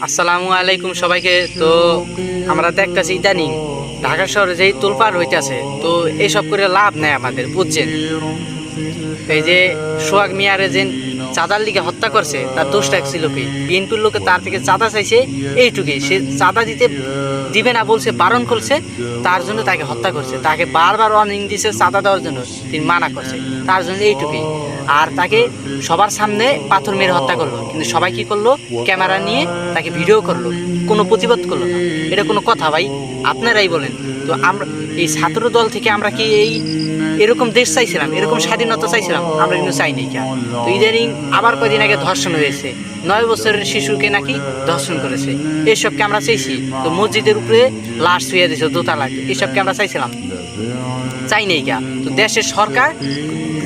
আসসালামু আলাইকুম সবাইকে। তো আমরা দেখতেছি ইদানিং ঢাকা শহরে যেই তোলপাড় হইতেছে, তো এইসব করে লাভ নেই আমাদের, বুঝছেন? এই যে সোহাগ মিয়ারে যে চাঁদার লিগে হত্যা করছে, তার দোষটা ছিল কি? বিএনপির লোকে তার থেকে চাঁদা চাইছে, এইটুকুই। সে চাঁদা দিবে না বলছে, বারণ করছে, তার জন্য তাকে হত্যা করছে। তাকে বারবার ওয়ার্নিং দিছে চাঁদা দেওয়ার জন্য, তিনি মানা করছে, তার জন্য এইটুকুই। আর তাকে সবার সামনে পাথর মেরে হত্যা করলো, কিন্তু সবাই কি করলো? ক্যামেরা নিয়ে তাকে ভিডিও করলো, কোনো প্রতিবাদ করলো না। এটা কোনো কথা ভাই? আপনারাই বলেন তো। আমরা এই ছাত্র দল থেকে আমরা কি এরকম দেশ চাইছিলাম, এরকম স্বাধীনতা চাইছিলাম? আমরা কিন্তু চাই নাই। কেন? তো ইদানিং আবার কদিন আগে ধর্ষণ হয়েছে, 9 বছরের শিশুকে নাকি ধর্ষণ করেছে। এসবকে আমরা চাইছি? তো মসজিদের উপরে লাশ শুয়ে দিয়েছে দোতলা, এসবকে আমরা চাইছিলাম? চাই নাই। কেন? তো দেশের সরকার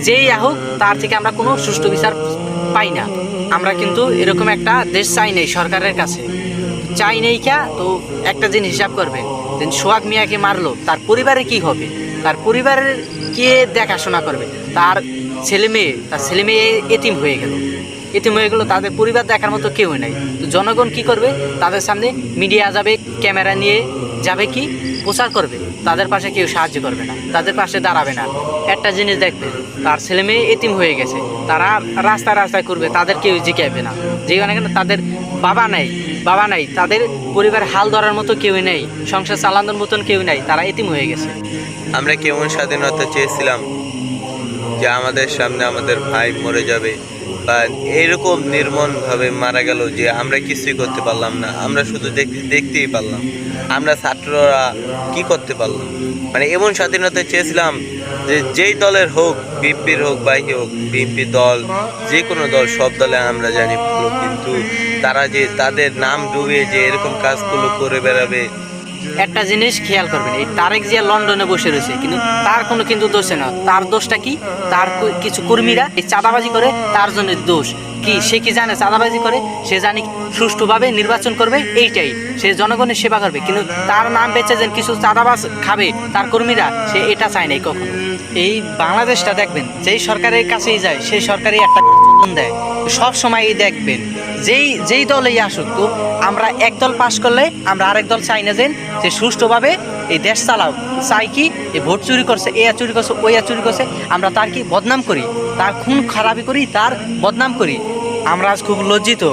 যেই হোক, তার থেকে আমরা কোনো সুষ্ঠু বিচার পাই না। আমরা কিন্তু এরকম একটা দেশ চাই নাই সরকারের কাছে, চাই নেই। তো একটা জিনিস হিসাব করবেন, যে সোহাগ মিয়াকে মারলো, তার পরিবারে কি হবে? তার পরিবারের কে দেখাশোনা করবে? তার ছেলে মেয়ে এতিম হয়ে গেল, তাদের পরিবার দেখার মতো কেউ নাই। তো জনগণ কি করবে? তাদের সামনে মিডিয়া যাবে, ক্যামেরা নিয়ে যাবে, কি প্রচার করবে? তাদের পাশে কেউ সাহায্য করবে না, তাদের পাশে দাঁড়াবে না। একটা জিনিস দেখবেন, তার ছেলে মেয়ে এতিম হয়ে গেছে, তারা রাস্তায় করবে, তাদের কেউ জিজ্ঞাসবে না। যেখানে তাদের বাবা নাই, তাদের পরিবার হাল ধরার মতো কেউ নেই, সংসার চালানোর মতন কেউ নাই, তারা এতিম হয়ে গেছে। আমরা কেমন স্বাধীনতা চেয়েছিলাম যে আমাদের সামনে আমাদের ভাই মরে যাবে, বা এরকম নির্মমভাবে মারা গেল যে আমরা কিছুই করতে পারলাম না। আমরা শুধু দেখতেই পারলাম। আমরা ছাত্ররা কি করতে পারলাম? মানে এমন স্বাধীনতা চেয়েছিলাম যে যেই দলের হোক, বিএনপির হোক বা হোক, বিএনপি দল, যে কোনো দল, সব দলে আমরা জানি ভালো, কিন্তু তারা যে তাদের নাম ডুবিয়ে যে এরকম কাজগুলো করে বেড়াবে। একটা জিনিস খেয়াল করবেন, এই তারেক জিয়া লন্ডনে বসে রয়েছে, কিন্তু তার কোনো কিন্তু দোষে না। তার দোষটা কি? তার কিছু কর্মীরা এই চাঁদাবাজি করে, তার জন্য দোষ কি? সে কি জানে চাঁদাবাজি করে? সে জানি সুষ্ঠুভাবে নির্বাচন করবে, এইটাই। সে জনগণের সেবা করবে, কিন্তু তার নাম বেঁচে যেন কিছু চাঁদাবাজ খাবে তার কর্মীরা, সে এটা চায় নাই কখনো। এই বাংলাদেশটা দেখবেন, যেই সরকারের কাছেই যায়, সেই সরকারই একটা চুন দেয়। সব সময় দেখবেন, যেই দলেই আসুক, তো আমরা এক দল পাশ করলে আমরা আরেক দল চাই না যে সুষ্ঠুভাবে এই দেশ চালাও। চাই কি? এই ভোট চুরি করছে, এ চুরি করছে, ওই চুরি করছে, আমরা তার কি বদনাম করি, তার খুন খারাপি করি, তার বদনাম করি। আমরা আজ খুব লজ্জিত,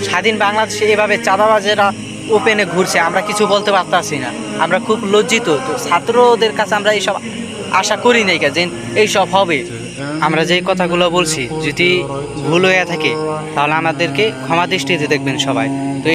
স্বাধীন বাংলাদেশে এভাবে চাঁদাবাজেরা ওপেনে ঘুরছে, আমরা কিছু বলতে পারতাছি না। আমরা খুব লজ্জিত। তো ছাত্রদের কাছে আমরা এইসব আশা করি নাই যে এইসব হবে। আমরা যেই কথাগুলো বলছি যদি ভুল হয়ে থাকে, তাহলে আমাদেরকে ক্ষমা দৃষ্টিতে দেখবেন সবাই। তো